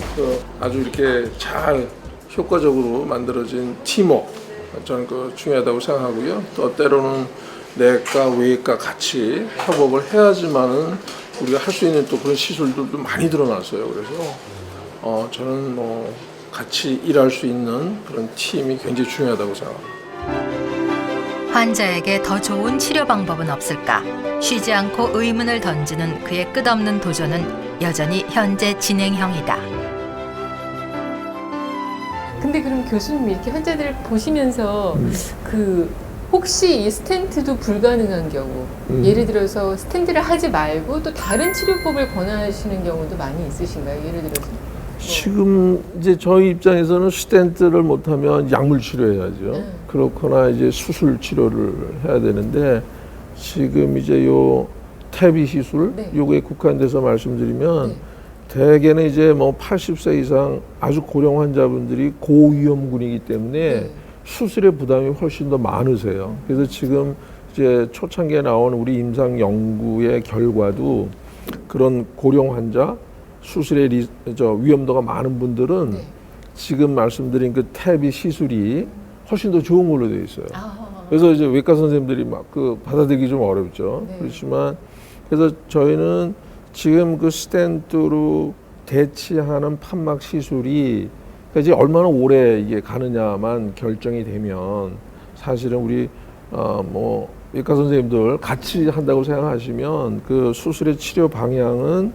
아주 이렇게 잘 효과적으로 만들어진 팀워크. 저는 중요하다고 생각하고요. 또 때로는 내과, 외과 같이 협업을 해야지만은 우리가 할 수 있는 또 그런 시술들도 많이 드러났어요. 그래서 저는 같이 일할 수 있는 그런 팀이 굉장히 중요하다고 생각합니다. 환자에게 더 좋은 치료 방법은 없을까? 쉬지 않고 의문을 던지는 그의 끝없는 도전은 여전히 현재 진행형이다. 근데 그럼 교수님 이렇게 환자들을 보시면서 혹시 이 스텐트도 불가능한 경우, 예를 들어서 스텐트를 하지 말고 또 다른 치료법을 권하시는 경우도 많이 있으신가요? 예를 들어서 지금 이제 저희 입장에서는 스텐트를 못하면 약물 치료해야죠. 그렇거나 이제 수술 치료를 해야 되는데 지금 이제 요 태비 시술 네. 요거에 국한돼서 말씀드리면 네. 대개는 이제 뭐 80세 이상 아주 고령 환자분들이 고위험군이기 때문에 네. 수술의 부담이 훨씬 더 많으세요. 그래서 지금 이제 초창기에 나온 우리 임상 연구의 결과도 그런 고령 환자 수술의 위험도가 많은 분들은 네. 지금 말씀드린 그 태비 시술이 훨씬 더 좋은 걸로 되어 있어요. 아, 그래서 이제 외과 선생님들이 막 받아들이기 좀 어렵죠. 네. 그렇지만 그래서 저희는 지금 그 스텐트로 대치하는 판막 시술이 그러니까 이제 얼마나 오래 이게 가느냐만 결정이 되면 사실은 우리 뭐 외과 선생님들 같이 한다고 생각하시면 그 수술의 치료 방향은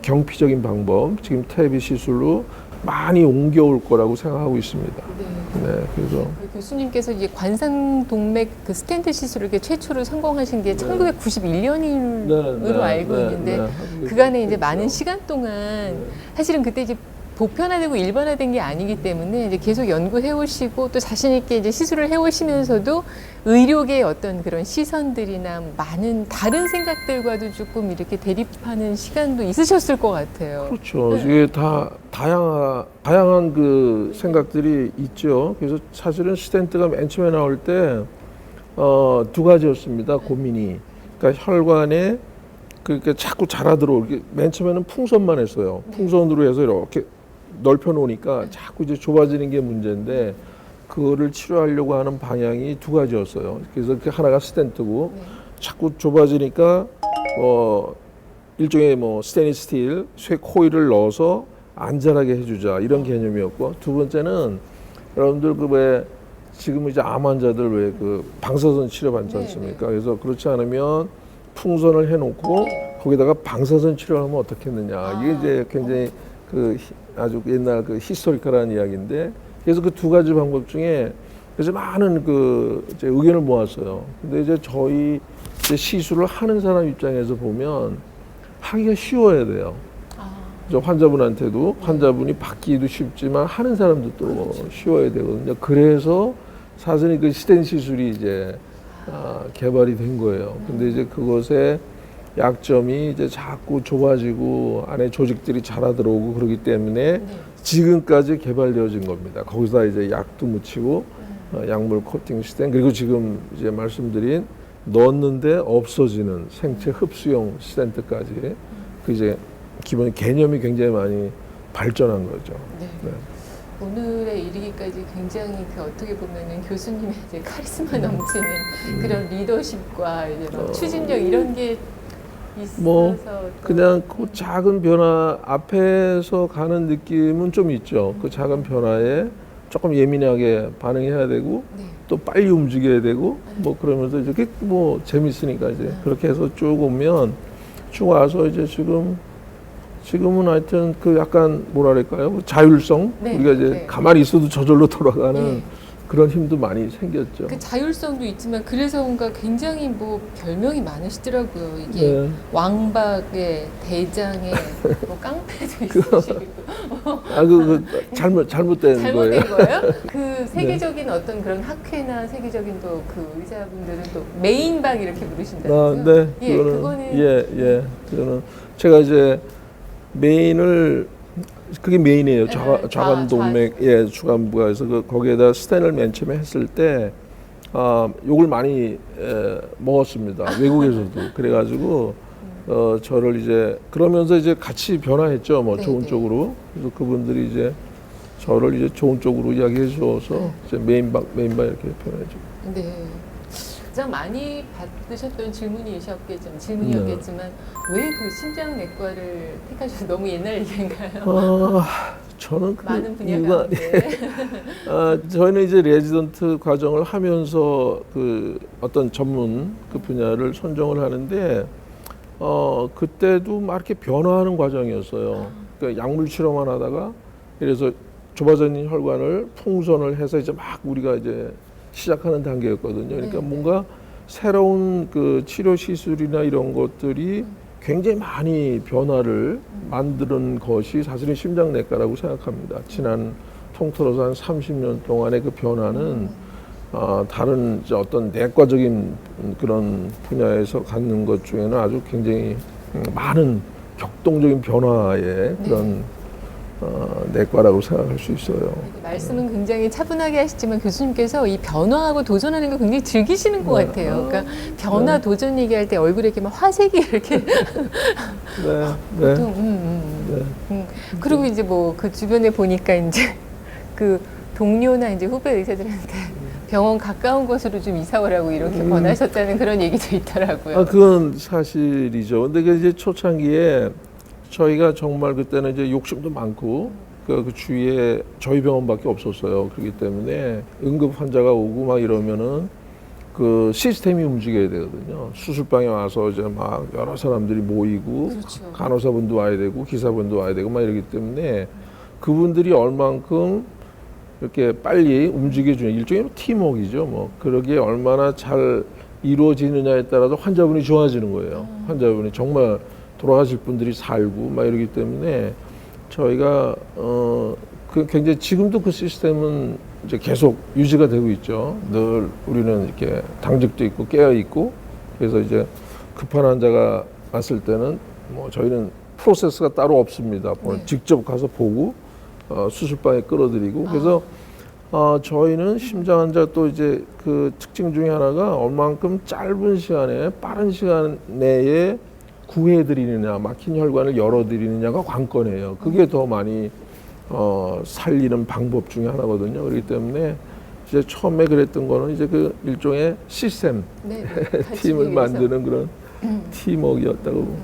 경피적인 방법, 지금 태비 시술로 많이 옮겨올 거라고 생각하고 있습니다. 네. 네, 그래서 교수님께서 이제 관상동맥 그 스텐트 시술을 이렇게 최초로 성공하신 게 1991년으로 알고 있는데 그간에 이제 많은 시간 동안 사실은 그때 이제 보편화되고 일반화된 게 아니기 때문에 이제 계속 연구해 오시고 또 자신 있게 이제 시술을 해 오시면서도 의료계의 어떤 그런 시선들이나 많은 다른 생각들과도 조금 이렇게 대립하는 시간도 있으셨을 것 같아요. 그렇죠. 이게 다 다양한 그 생각들이 있죠. 그래서 사실은 스텐트가 맨 처음에 나올 때 두 가지였습니다. 고민이. 그러니까 혈관에 그러니까 자꾸 자라 들어오게 맨 처음에는 풍선만 했어요. 풍선으로 해서 이렇게 넓혀 놓으니까 자꾸 이제 좁아지는 게 문제인데 그거를 치료하려고 하는 방향이 두 가지였어요. 그래서 그 하나가 스텐트고 자꾸 좁아지니까 일종의 뭐 스테인리스 스틸 쇠 코일을 넣어서 안전하게 해주자 이런 개념이었고 두 번째는 여러분들 그 왜 지금 이제 암 환자들 왜 그 방사선 치료 받지 네, 않습니까? 그래서 그렇지 않으면 풍선을 해놓고 거기다가 방사선 치료를 하면 어떻겠느냐. 이게 이제 굉장히 그 아주 옛날 그 히스토리컬한 이야기인데, 그래서 그 두 가지 방법 중에 그래서 많은 그 이제 의견을 모았어요. 근데 이제 저희 이제 시술을 하는 사람 입장에서 보면 하기가 쉬워야 돼요. 저 환자분한테도 환자분이 받기도 쉽지만 하는 사람도 또 쉬워야 되거든요. 그래서 사실은 그 스텐 시술이 이제 개발이 된 거예요. 근데 이제 그것의 약점이 이제 자꾸 좁아지고 안에 조직들이 자라 들어오고 그러기 때문에 지금까지 개발되어진 겁니다. 거기서 이제 약도 묻히고 약물 코팅 스텐, 그리고 지금 이제 말씀드린 넣었는데 없어지는 생체 흡수용 스텐트까지 그 이제 기본 개념이 굉장히 많이 발전한 거죠. 네. 네. 오늘에 이르기까지 굉장히 그 어떻게 보면은 교수님의 이제 카리스마 넘치는 그런 리더십과 이제 막 추진력 이런 게 있어서 뭐 또 그냥 그 작은 변화 앞에서 가는 느낌은 좀 있죠. 그 작은 변화에 조금 예민하게 반응해야 되고 네. 또 빨리 움직여야 되고 뭐 그러면서 이렇게 뭐 재밌으니까 이제 그렇게 해서 쭉 오면 쭉 와서 이제 지금은 하여튼 그 약간 뭐랄까요 자율성, 네, 우리가 이제 네. 가만히 있어도 저절로 돌아가는 네. 그런 힘도 많이 생겼죠. 그 자율성도 있지만 그래서 뭔가 굉장히 뭐 별명이 많으시더라고요. 이게 네. 왕박의 대장의 뭐 깡패도 있으시고 잘못된 잘못된 거예요. 거예요? 그 세계적인 어떤 그런 학회나 세계적인 또 그 의사분들은 또 메인박 이렇게 부르신다면서요? 네, 예, 그거는 그거는 제가 이제 메인을 그게 메인이에요. 좌관 동맥, 주관부가 해서 거기에다 스텐을 맨 처음에 했을 때 욕을 많이 먹었습니다. 외국에서도 그래가지고 저를 이제 그러면서 이제 같이 변화했죠. 뭐 네, 좋은 네. 쪽으로. 그래서 그분들이 이제 저를 이제 좋은 쪽으로 이야기해 주어서 이제 메인박 이렇게 표현해줘. 네. 가장 많이 받으셨던 질문이었겠지만 왜 그 심장내과를 택하셔서 너무 옛날 얘기인가요? 저는 많은 분야 이유가 가운데 저희는 이제 레지던트 과정을 하면서 그 어떤 전문 그 분야를 선정을 하는데 그때도 막 이렇게 변화하는 과정이었어요. 그러니까 약물 치료만 하다가 그래서 좁아져 있는 혈관을 풍선을 해서 이제 막 우리가 이제 시작하는 단계였거든요. 그러니까 뭔가 새로운 그 치료 시술이나 이런 것들이 굉장히 많이 변화를 만드는 것이 사실은 심장내과라고 생각합니다. 지난 통틀어서 한 30년 동안의 그 변화는 다른 이제 어떤 내과적인 그런 분야에서 갖는 것 중에는 아주 굉장히 많은 격동적인 변화의 그런 내과라고 생각할 수 있어요. 말씀은 굉장히 차분하게 하시지만 교수님께서 이 변화하고 도전하는 걸 굉장히 즐기시는 것 같아요. 그러니까 변화 도전 얘기할 때 얼굴에 이렇게 막 화색이 이렇게 보통 그리고 이제 뭐 그 주변에 보니까 이제 그 동료나 이제 후배 의사들한테 병원 가까운 곳으로 좀 이사 오라고 이렇게 권하셨다는 그런 얘기도 있더라고요. 그건 사실이죠. 근데 그 이제 초창기에 저희가 정말 그때는 이제 욕심도 많고 그 주위에 저희 병원밖에 없었어요. 그렇기 때문에 응급 환자가 오고 막 이러면은 그 시스템이 움직여야 되거든요. 수술방에 와서 이제 막 여러 사람들이 모이고 그렇죠. 간호사분도 와야 되고 기사분도 와야 되고 막 이러기 때문에 그분들이 얼만큼 이렇게 빨리 움직여주는 일종의 팀워크이죠. 뭐 그러기에 얼마나 잘 이루어지느냐에 따라서 환자분이 좋아지는 거예요. 환자분이 정말 돌아가실 분들이 살고 막 이러기 때문에 저희가 그 굉장히 지금도 그 시스템은 이제 계속 유지가 되고 있죠. 늘 우리는 이렇게 당직도 있고 깨어 있고 그래서 이제 급한 환자가 왔을 때는 뭐 저희는 프로세스가 따로 없습니다. 네. 직접 가서 보고 수술방에 끌어들이고 그래서 저희는 심장 환자 또 이제 그 특징 중에 하나가 얼만큼 짧은 시간에 빠른 시간 내에 구해드리느냐, 막힌 혈관을 열어드리느냐가 관건이에요. 그게 더 많이 살리는 방법 중에 하나거든요. 그렇기 때문에 이제 처음에 그랬던 거는 이제 그 일종의 시스템 네, 팀을 만드는 그런 팀워크였다고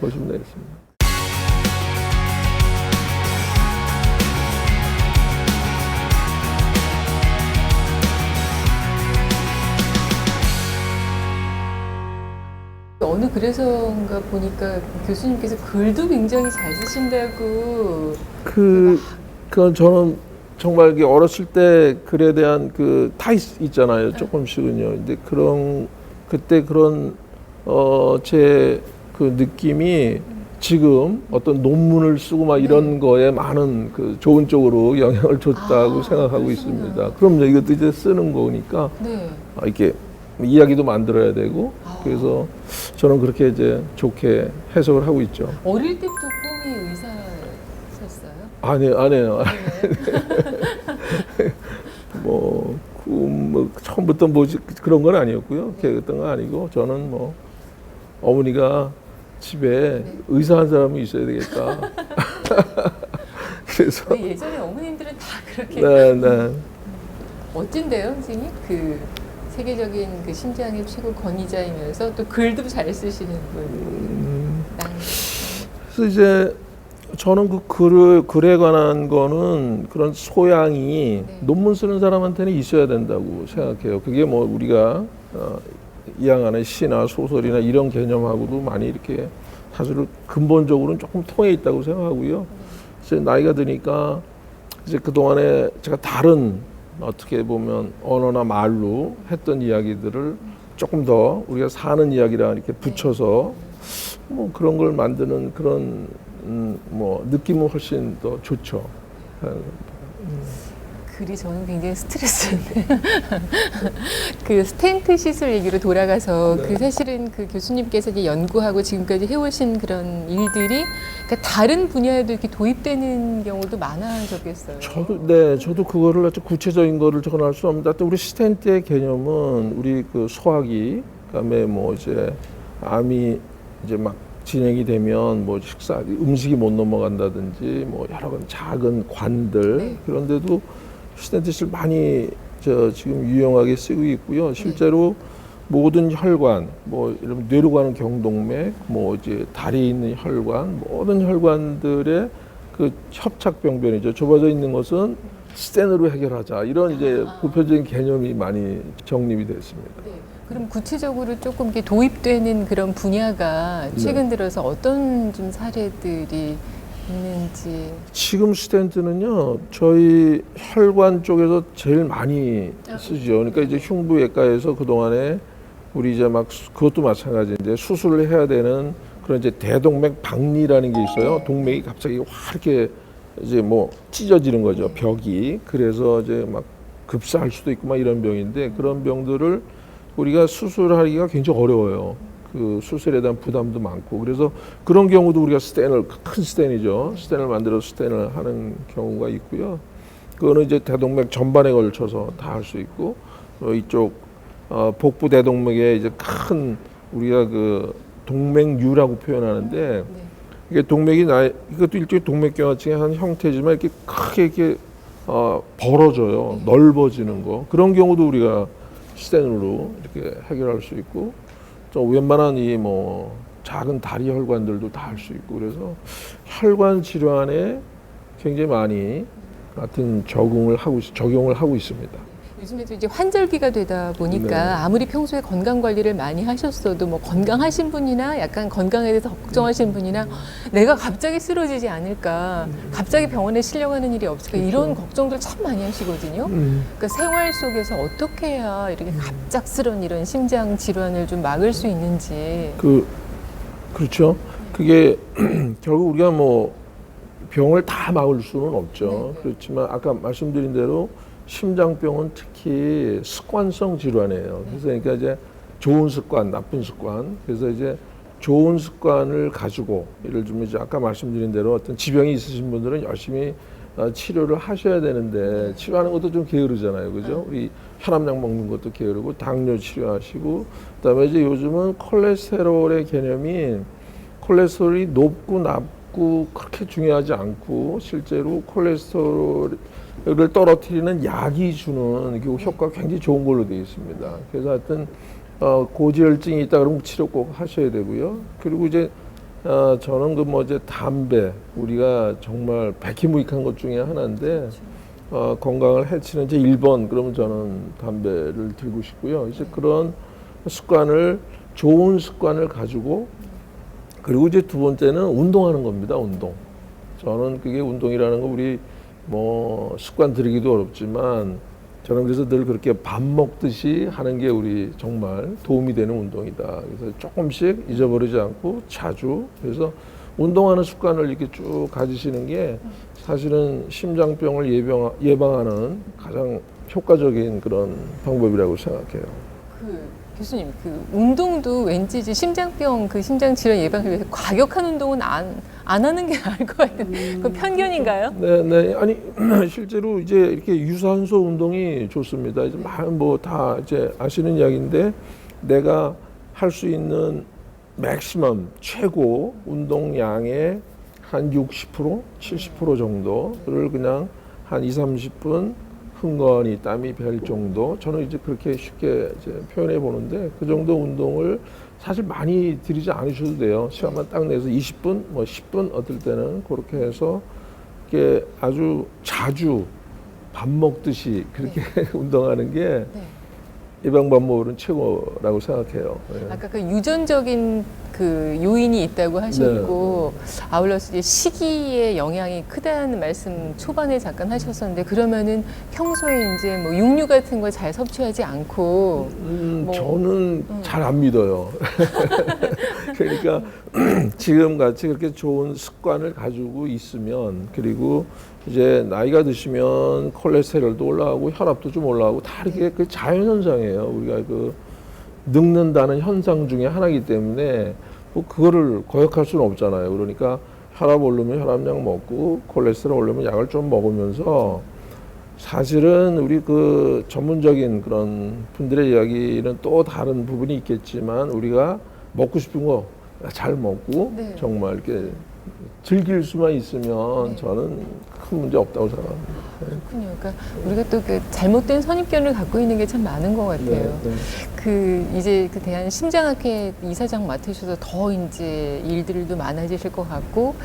보시면 되겠습니다. 그래서인가 보니까 교수님께서 글도 굉장히 잘 쓰신다고. 그건 저는 정말 이게 어렸을 때 글에 대한 있잖아요. 조금씩은요. 근데 그때 그런 제 그 느낌이 지금 어떤 논문을 쓰고 막 이런 거에 많은 그 좋은 쪽으로 영향을 줬다고 생각하고 있습니다. 그럼요. 이것도 이제 쓰는 거니까 네. 이렇게 이야기도 만들어야 되고 그래서 저는 그렇게 이제 좋게 해석을 하고 있죠. 어릴 때부터 꿈이 의사셨어요? 아니에요. 처음부터 그런 건 아니었고요. 그랬던 건 아니고 저는 어머니가 집에 의사 한 사람이 있어야 되겠다. 그래서 예전에 어머님들은 다 그렇게. 네. 멋진데요, 선생님? 그 세계적인 그 심장의 최고 권위자이면서 또 글도 잘 쓰시는 분. 그래서 이제 저는 글에 관한 거는 그런 소양이 논문 쓰는 사람한테는 있어야 된다고 생각해요. 그게 우리가 이양하는 시나 소설이나 이런 개념하고도 많이 이렇게 사실 근본적으로는 조금 통해 있다고 생각하고요. 이제 나이가 드니까 이제 그동안에 제가 다른 어떻게 보면 언어나 말로 했던 이야기들을 조금 더 우리가 사는 이야기랑 이렇게 붙여서 그런 걸 만드는 그런 느낌은 훨씬 더 좋죠. 글이 저는 굉장히 스트레스인데 그 스텐트 시술 얘기로 돌아가서 그 사실은 그 교수님께서 이제 연구하고 지금까지 해오신 그런 일들이 그러니까 다른 분야에도 이렇게 도입되는 경우도 많아졌겠어요. 저도 그거를 아주 구체적인 거를 전할 수 없는데, 하여튼 우리 스텐트의 개념은 우리 그 소화기, 그다음에 이제 암이 이제 막 진행이 되면 음식이 못 넘어간다든지 여러 가지 작은 관들 그런데도 스텐트를 많이 지금 유용하게 쓰고 있고요. 실제로 모든 혈관, 이런 뇌로 가는 경동맥, 이제 다리에 있는 혈관, 모든 혈관들의 그 협착병변이죠. 좁아져 있는 것은 스텐으로 해결하자. 이런 이제 보편적인 개념이 많이 정립이 됐습니다. 그럼 구체적으로 조금 이렇게 도입되는 그런 분야가 최근 들어서 어떤 좀 사례들이 있는지. 지금 스텐트는요, 저희 혈관 쪽에서 제일 많이 쓰죠. 그러니까 이제 흉부외과에서 그동안에 우리 이제 그것도 마찬가지인데 수술을 해야 되는 그런 이제 대동맥 박리라는 게 있어요. 동맥이 갑자기 확 이렇게 이제 찢어지는 거죠. 벽이. 그래서 이제 급사할 수도 있고 이런 병인데, 그런 병들을 우리가 수술하기가 굉장히 어려워요. 그 수술에 대한 부담도 많고, 그래서 그런 경우도 우리가 큰 스텐이죠. 스텐을 만들어서 스텐을 하는 경우가 있고요. 그거는 이제 대동맥 전반에 걸쳐서 다 할 수 있고, 이쪽 복부 대동맥에 이제 큰 우리가 그 동맥류라고 표현하는데, 이게 이것도 일종의 동맥경화증의 한 형태지만 이렇게 크게 이렇게 벌어져요. 넓어지는 거. 그런 경우도 우리가 스텐으로 이렇게 해결할 수 있고, 좀 웬만한 작은 다리 혈관들도 다 할 수 있고, 그래서 혈관 질환에 굉장히 많이 적용을 하고 있습니다. 요즘에도 이제 환절기가 되다 보니까 아무리 평소에 건강 관리를 많이 하셨어도 건강하신 분이나 약간 건강에 대해서 걱정하시는 분이나 내가 갑자기 쓰러지지 않을까, 갑자기 병원에 실려가는 일이 없을까, 이런 걱정들 참 많이 하시거든요. 그러니까 생활 속에서 어떻게 해야 이렇게 갑작스러운 이런 심장 질환을 좀 막을 수 있는지. 그렇죠. 그게 결국 우리가 병을 다 막을 수는 없죠. 그렇지만 아까 말씀드린 대로 심장병은 특히 습관성 질환이에요. 그래서 그러니까 이제 좋은 습관, 나쁜 습관. 그래서 이제 좋은 습관을 가지고, 예를 들면 이제 아까 말씀드린 대로 어떤 지병이 있으신 분들은 열심히 치료를 하셔야 되는데, 치료하는 것도 좀 게으르잖아요. 그죠? 우리 혈압약 먹는 것도 게으르고, 당뇨 치료하시고, 그다음에 이제 요즘은 콜레스테롤의 개념이 콜레스테롤이 높고 낮고 그렇게 중요하지 않고, 실제로 콜레스테롤을 떨어뜨리는 약이 주는 그 효과가 굉장히 좋은 걸로 되어 있습니다. 그래서 하여튼 고지혈증이 있다 그러면 치료 꼭 하셔야 되고요. 그리고 이제 저는 이제 담배, 우리가 정말 백희무익한 것 중에 하나인데, 건강을 해치는 제 1번, 그러면 저는 담배를 들고 싶고요. 이제 그런 습관을 좋은 습관을 가지고 그리고 이제 두 번째는 운동하는 겁니다. 운동. 저는 그게 운동이라는 거 우리 뭐 습관 들이기도 어렵지만 저는 그래서 늘 그렇게 밥 먹듯이 하는 게 우리 정말 도움이 되는 운동이다. 그래서 조금씩 잊어버리지 않고 자주 그래서 운동하는 습관을 이렇게 쭉 가지시는 게 사실은 심장병을 예방하는 가장 효과적인 그런 방법이라고 생각해요. 교수님, 운동도 왠지 이제 심장병, 심장 질환 예방을 위해서 과격한 운동은 안 하는 게 나을 것 같은 그 편견인가요? 네. 아니 실제로 이제 이렇게 유산소 운동이 좋습니다. 이제 뭐 다 이제 아시는 이야기인데 내가 할 수 있는 맥시멈 최고 운동량의 한 60%, 70% 정도를 그냥 한 20-30분 흥건히 땀이 벨 정도 저는 이제 그렇게 쉽게 이제 표현해 보는데 그 정도 운동을 사실 많이 들이지 않으셔도 돼요. 시간만 딱 내서 20분, 뭐 10분 어떨 때는 그렇게 해서 이렇게 아주 자주 밥 먹듯이 그렇게 운동하는 게 예방 방법으로는 최고라고 생각해요. 네. 아까 유전적인 요인이 있다고 하셨고 아울러서 이제 시기의 영향이 크다는 말씀 초반에 잠깐 하셨었는데 그러면은 평소에 이제 뭐 육류 같은 걸 잘 섭취하지 않고 저는 잘 안 믿어요. 그러니까 지금 같이 그렇게 좋은 습관을 가지고 있으면 그리고 이제 나이가 드시면 콜레스테롤도 올라가고 혈압도 좀 올라가고 다 이렇게 그 자연현상이에요. 우리가 늙는다는 현상 중에 하나이기 때문에 뭐 그거를 거역할 수는 없잖아요. 그러니까 혈압 오르면 혈압약 먹고 콜레스테롤 오르면 약을 좀 먹으면서 사실은 우리 전문적인 그런 분들의 이야기는 또 다른 부분이 있겠지만 우리가 먹고 싶은 거 잘 먹고 정말 이렇게 즐길 수만 있으면 저는 큰 문제 없다고 생각합니다. 그렇군요. 그러니까 우리가 또 잘못된 선입견을 갖고 있는 게 참 많은 것 같아요. 이제 대한 심장학회 이사장 맡으셔서 더 이제 일들도 많아지실 것 같고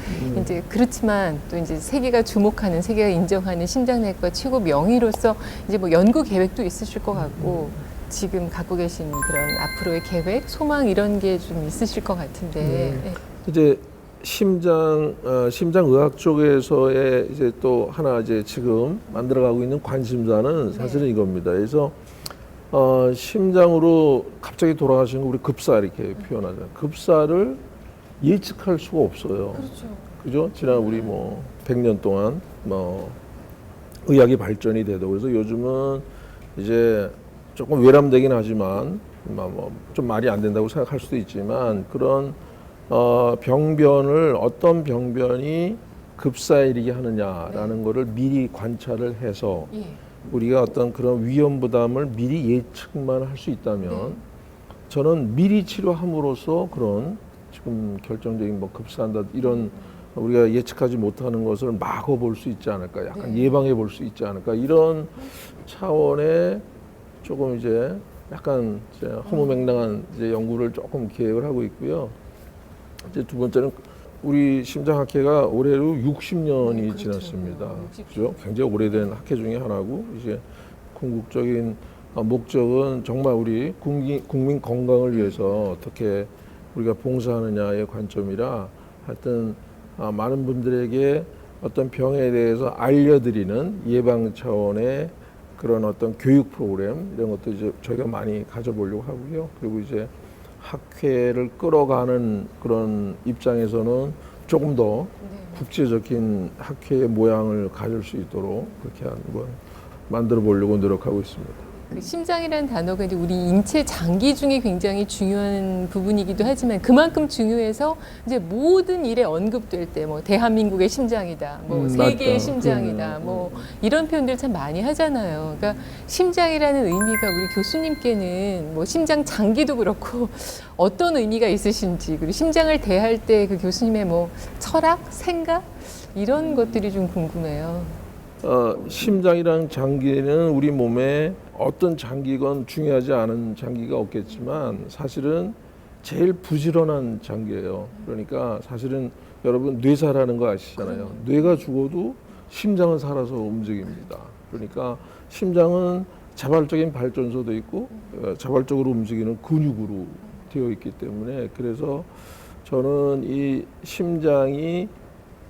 이제 그렇지만 또 이제 세계가 주목하는 세계가 인정하는 심장내과 최고 명의로서 이제 뭐 연구 계획도 있으실 것 같고 지금 갖고 계신 그런 앞으로의 계획, 소망 이런 게 좀 있으실 것 같은데. 이제 심장의학 쪽에서의 이제 또 하나 이제 지금 만들어가고 있는 관심사는 사실은 이겁니다. 그래서 심장으로 갑자기 돌아가신 거 우리 급사 이렇게 표현하잖아요. 급사를 예측할 수가 없어요. 그죠? 지난 우리 뭐 100년 동안 뭐 의학이 발전이 되도 그래서 요즘은 이제 조금 외람되긴 하지만 뭐 좀 말이 안 된다고 생각할 수도 있지만 그런 병변을 어떤 병변이 급사일이게 하느냐라는 거를 미리 관찰을 해서 우리가 어떤 그런 위험 부담을 미리 예측만 할 수 있다면 저는 미리 치료함으로써 그런 지금 결정적인 뭐 급사한다 이런 우리가 예측하지 못하는 것을 막아 볼 수 있지 않을까, 약간 예방해 볼 수 있지 않을까 이런 차원의 조금 이제 약간 이제 허무맹랑한 이제 연구를 조금 계획을 하고 있고요. 이제 두 번째는 우리 심장학회가 올해로 60년이 지났습니다. 그죠? 굉장히 오래된 학회 중에 하나고 이제 궁극적인 목적은 정말 우리 국민 건강을 위해서 어떻게 우리가 봉사하느냐의 관점이라 하여튼 많은 분들에게 어떤 병에 대해서 알려드리는 예방 차원의 그런 어떤 교육 프로그램 이런 것도 이제 저희가 많이 가져보려고 하고요. 그리고 이제 학회를 끌어가는 그런 입장에서는 조금 더 국제적인 학회의 모양을 가질 수 있도록 그렇게 한번 만들어 보려고 노력하고 있습니다. 심장이라는 단어가 이제 우리 인체 장기 중에 굉장히 중요한 부분이기도 하지만 그만큼 중요해서 이제 모든 일에 언급될 때 뭐 대한민국의 심장이다, 뭐 세계의 맞다. 심장이다, 뭐 이런 표현들 참 많이 하잖아요. 그러니까 심장이라는 의미가 우리 교수님께는 뭐 심장 장기도 그렇고 어떤 의미가 있으신지 그리고 심장을 대할 때 그 교수님의 뭐 철학, 생각 이런 것들이 좀 궁금해요. 심장이랑 장기는 우리 몸에 어떤 장기건 중요하지 않은 장기가 없겠지만 사실은 제일 부지런한 장기예요. 그러니까 사실은 여러분 뇌사라는 거 아시잖아요. 뇌가 죽어도 심장은 살아서 움직입니다. 그러니까 심장은 자발적인 발전소도 있고 자발적으로 움직이는 근육으로 되어 있기 때문에 그래서 저는 이 심장이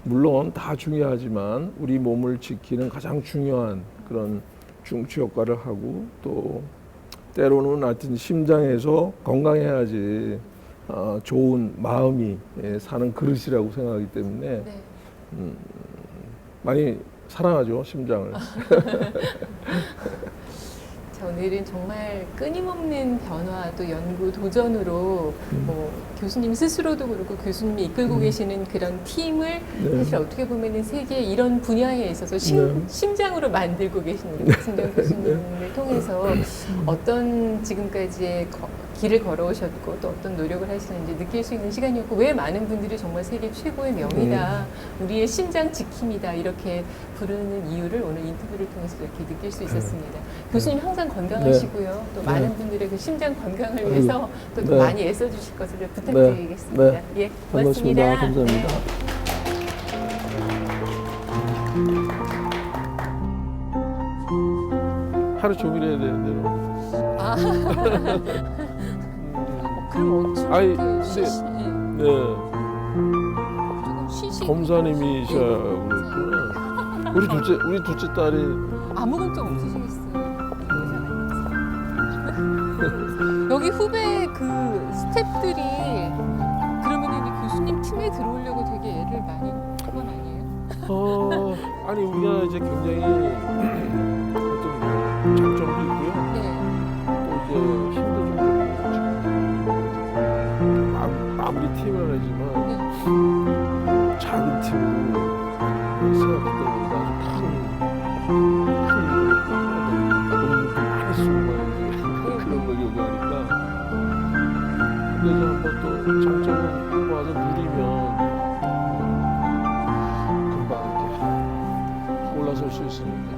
물론 다 중요하지만 우리 몸을 지키는 가장 중요한 그런 중추 역할을 하고 또 때로는 하여튼 심장에서 건강해야지 좋은 마음이 사는 그릇이라고 생각하기 때문에 네. 많이 사랑하죠, 심장을. 자, 오늘은 정말 끊임없는 변화 또 연구 도전으로 뭐 교수님 스스로도 그렇고 교수님이 이끌고 계시는 그런 팀을 네. 사실 어떻게 보면은 세계 이런 분야에 있어서 네. 심장으로 만들고 계신 우리 박승정 교수님을 통해서 어떤 지금까지의 길을 걸어오셨고 또 어떤 노력을 하시는지 느낄 수 있는 시간이었고 왜 많은 분들이 정말 세계 최고의 명이다, 우리의 심장 지킴이다 이렇게 부르는 이유를 오늘 인터뷰를 통해서 이렇게 느낄 수 있었습니다. 교수님 항상 건강하시고요. 또 많은 분들의 그 심장 건강을 위해서 또 네. 많이 애써주실 것을 부탁드리겠습니다. 네. 예, 고맙습니다. 감사합니다. 하루 종일 해야 되는데요. 아. 그럼 어쩜 아이, 이렇게 근데- 쉬시? 네, 조금 쉬시고 검사님이셔 그랬구나. 우리 둘째 딸이 아무 걱정 없으시겠어요. 여기 후배 그 스태프들이 그러면은 이 교수님 팀에 들어오려고 되게 애를 많이 한 건 아니에요? 아니 우리가 이제 굉장히 어떤 장점도 있고요. 네. 또 이제 힘도 좀 아무리 팀을 하지만 네. 작은 팀으로 생각했던 것보다 아주 큰 일을 많이 쓰고 가야지 그런 걸 요구하니까 그래서 한번 또 장점을 와서 누리면 금방 이렇게 올라설 수 있으니까